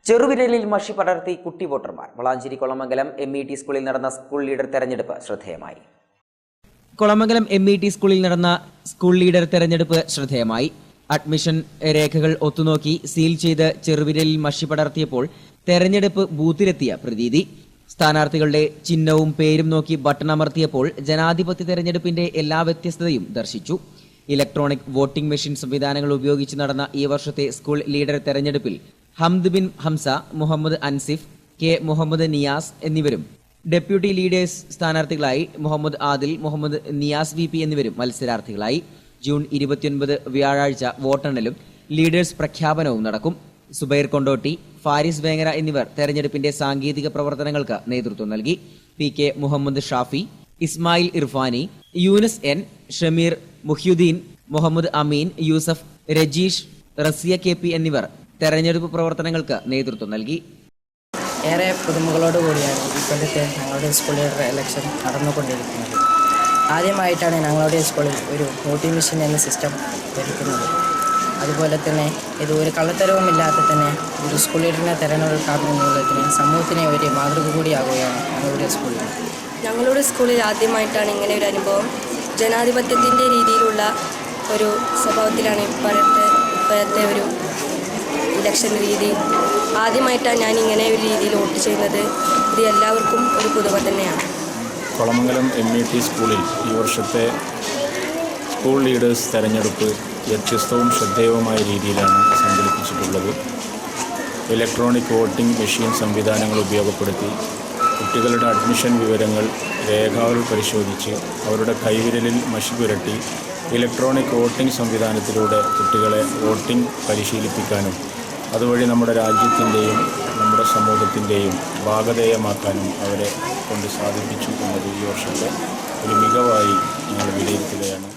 ചെറുവിരലിൽ മഷി പടർത്തി കുട്ടി വോട്ടർമാർ. വളാഞ്ചേരി കൊളമംഗലം MET സ്കൂളിൽ നടന്ന സ്കൂൾ ലീഡർ തെരഞ്ഞെടുപ്പ് ശ്രദ്ധേയമായി. കൊളമംഗലം MET സ്കൂളിൽ നടന്ന സ്കൂൾ ലീഡർ തെരഞ്ഞെടുപ്പ് ശ്രദ്ധേയമായി. അഡ്മിഷൻ രേഖകൾ ഒത്തുനോക്കി സീൽ ചെയ്ത് ചെറുവിരലിൽ മഷി പടർത്തിയപ്പോൾ തെരഞ്ഞെടുപ്പ് ബൂത്തിലെത്തിയ പ്രതീതി. സ്ഥാനാർത്ഥികളുടെ ചിഹ്നവും പേരും നോക്കി ബട്ടൺ അമർത്തിയപ്പോൾ ജനാധിപത്യ തെരഞ്ഞെടുപ്പിന്റെ എല്ലാ വ്യത്യസ്തതയും ദർശിച്ചു. ഇലക്ട്രോണിക് വോട്ടിംഗ് മെഷീൻ സംവിധാനങ്ങൾ ഉപയോഗിച്ച് നടന്ന ഈ വർഷത്തെ സ്കൂൾ ലീഡർ തെരഞ്ഞെടുപ്പിൽ ഹംദ് ബിൻ ഹംസ, മുഹമ്മദ് അൻസിഫ്, കെ മുഹമ്മദ് നിയാസ് എന്നിവരും ഡെപ്യൂട്ടി ലീഡേഴ്സ് സ്ഥാനാർത്ഥികളായി മുഹമ്മദ് ആദിൽ, മുഹമ്മദ് നിയാസ് VP എന്നിവരും മത്സരാർത്ഥികളായി. ജൂൺ 29 വ്യാഴാഴ്ച വോട്ടെണ്ണലും ലീഡേഴ്സ് പ്രഖ്യാപനവും നടക്കും. സുബൈർ കൊണ്ടോട്ടി, ഫാരിസ് വേങ്ങര എന്നിവർ തെരഞ്ഞെടുപ്പിന്റെ സാങ്കേതിക പ്രവർത്തനങ്ങൾക്ക് നേതൃത്വം നൽകി. PK മുഹമ്മദ് ഷാഫി, ഇസ്മായിൽ ഇർഫാനി, യൂനസ് N, ഷമീർ, മുഹ്യുദ്ദീൻ, മുഹമ്മദ് അമീൻ, യൂസഫ്, രജീഷ്, റസിയ KP എന്നിവർ തെരഞ്ഞെടുപ്പ് പ്രവർത്തനങ്ങൾക്ക് നേതൃത്വം നൽകി. ഏറെ പുതുമകളോടുകൂടിയാണ് ഇപ്പോഴത്തെ ഞങ്ങളുടെ സ്കൂൾ ലീഡർ ഇലക്ഷൻ നടന്നുകൊണ്ടിരിക്കുന്നത്. ആദ്യമായിട്ടാണ് ഞങ്ങളുടെ സ്കൂളിൽ ഒരു വോട്ടിംഗ് മെഷീൻ എന്ന സിസ്റ്റം ധരിക്കുന്നത്. അതുപോലെ തന്നെ ഇത് ഒരു കള്ളത്തരവുമില്ലാതെ തന്നെ ഒരു സ്കൂൾ ലീഡറിനെ തിരഞ്ഞെടുക്കാം എന്നുള്ളതിന് സമൂഹത്തിന് ഒരു മാതൃക കൂടിയാകുകയാണ് ഞങ്ങളുടെ സ്കൂളിൽ ആദ്യമായിട്ടാണ് ഇങ്ങനെ ഒരു അനുഭവം. ജനാധിപത്യത്തിൻ്റെ രീതിയിലുള്ള ഒരു സ്വഭാവത്തിലാണ് ഇപ്പോഴത്തെ ഒരു ഇലക്ഷൻ രീതി. ആദ്യമായിട്ടാണ് ഞാൻ ഇങ്ങനെ ഒരു രീതിയിൽ വോട്ട് ചെയ്യുന്നത്. ഇത് എല്ലാവർക്കും ഒരു പുതുമ തന്നെയാണ്. കൊളമംഗലം MET സ്കൂളിൽ ഈ വർഷത്തെ സ്കൂൾ ലീഡേഴ്സ് തെരഞ്ഞെടുപ്പ് വ്യത്യസ്തവും ശ്രദ്ധേയവുമായ രീതിയിലാണ് സംഘടിപ്പിച്ചിട്ടുള്ളത്. ഇലക്ട്രോണിക് വോട്ടിംഗ് മെഷീൻ സംവിധാനങ്ങൾ ഉപയോഗപ്പെടുത്തി കുട്ടികളുടെ അഡ്മിഷൻ വിവരങ്ങൾ രേഖകൾ പരിശോധിച്ച് അവരുടെ കൈവിരലിൽ മഷി പുരട്ടി ഇലക്ട്രോണിക് വോട്ടിംഗ് സംവിധാനത്തിലൂടെ കുട്ടികളെ വോട്ടിംഗ് പരിശീലിപ്പിക്കാനും അതുവഴി നമ്മുടെ രാജ്യത്തിൻ്റെയും നമ്മുടെ സമൂഹത്തിൻ്റെയും ഭാഗധേയമാക്കാനും അവരെ കൊണ്ട് സാധിപ്പിച്ചു എന്നത് ഈ വർഷത്തെ ഒരു മികവായി ഞങ്ങൾ വിലയിരുത്തുകയാണ്.